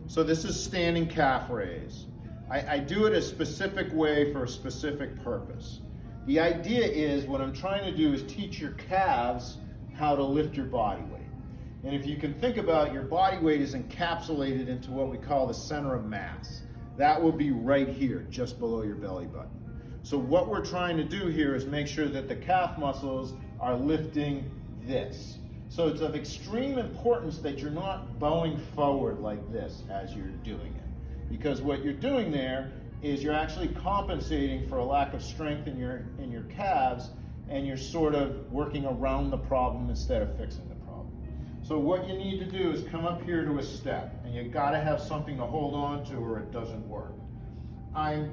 So this is standing calf raise. I do it a specific way for a specific purpose. The idea is what I'm trying to do is teach your calves how to lift your body weight. And if you can think about your body weight is encapsulated into what we call the center of mass. That will be right here, just below your belly button. So what we're trying to do here is make sure that the calf muscles are lifting this. So it's of extreme importance that you're not bowing forward like this as you're doing it. Because what you're doing there is you're actually compensating for a lack of strength in your calves, and you're sort of working around the problem instead of fixing the problem. So what you need to do is come up here to a step, and you gotta have something to hold on to or it doesn't work. I'm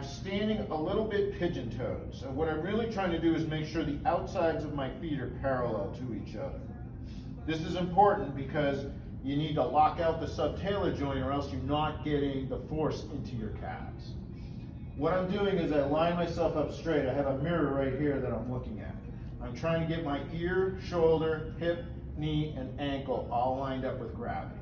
standing a little bit pigeon-toed. So what I'm really trying to do is make sure the outsides of my feet are parallel to each other. This is important because you need to lock out the subtalar joint or else you're not getting the force into your calves. What I'm doing is I line myself up straight. I have a mirror right here that I'm looking at. I'm trying to get my ear, shoulder, hip, knee, and ankle all lined up with gravity.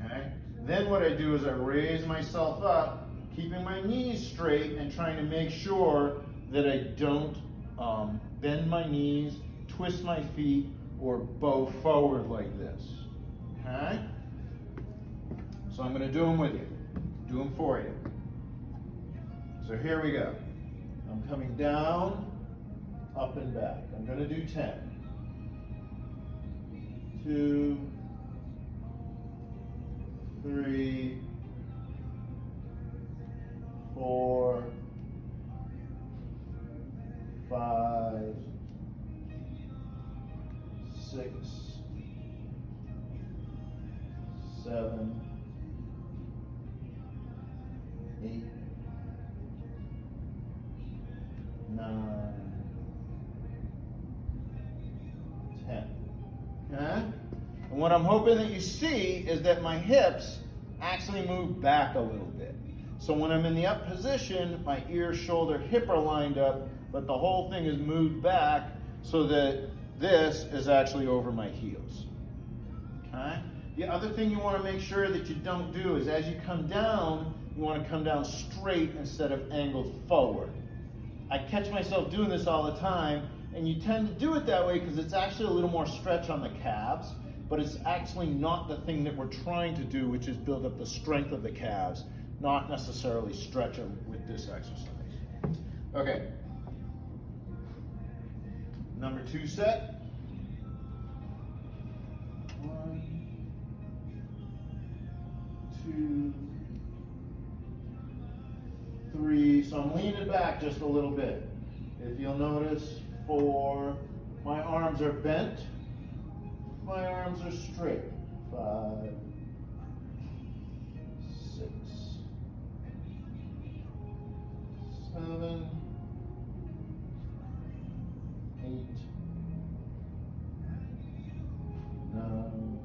Okay? Then what I do is I raise myself up, keeping my knees straight and trying to make sure that I don't bend my knees, twist my feet, or bow forward like this. Okay? So I'm going to do them with you. Do them for you. So here we go. I'm coming down, up and back. I'm going to do 10. 2, 3, 4, 5, 6, 7, 8, 9, 10. Okay? And what I'm hoping that you see is that my hips actually move back a little bit. So when I'm in the up position, my ear, shoulder, hip are lined up, but the whole thing is moved back so that this is actually over my heels. Okay? The other thing you want to make sure that you don't do is as you come down, you want to come down straight instead of angled forward. I catch myself doing this all the time, and you tend to do it that way because it's actually a little more stretch on the calves, but it's actually not the thing that we're trying to do, which is build up the strength of the calves, not necessarily stretch them with this exercise. Okay. Number 2 set. 1, 2, 3. So I'm leaning back just a little bit. If you'll notice, 4. My arms are bent. My arms are straight. 5, 6, 7, 8, 9,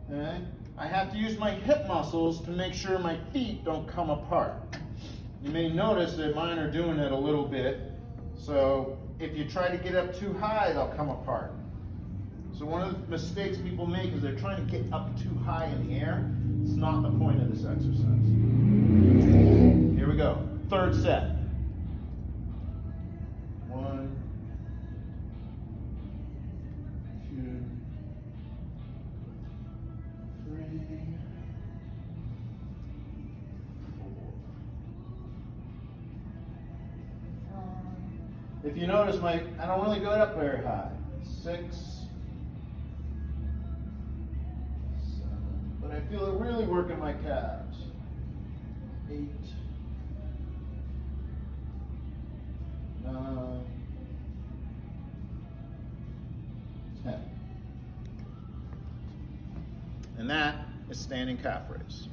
10. Okay? I have to use my hip muscles to make sure my feet don't come apart. You may notice that mine are doing it a little bit. So if you try to get up too high, they'll come apart. So one of the mistakes people make is they're trying to get up too high in the air. It's not the point of this exercise. Here we go. 3rd set. 1, 2, 3, 4, 5. If you notice, I don't really go up very high. 6, 7. But I feel it really working my calves. 8, 9, 10. And that is standing calf raise.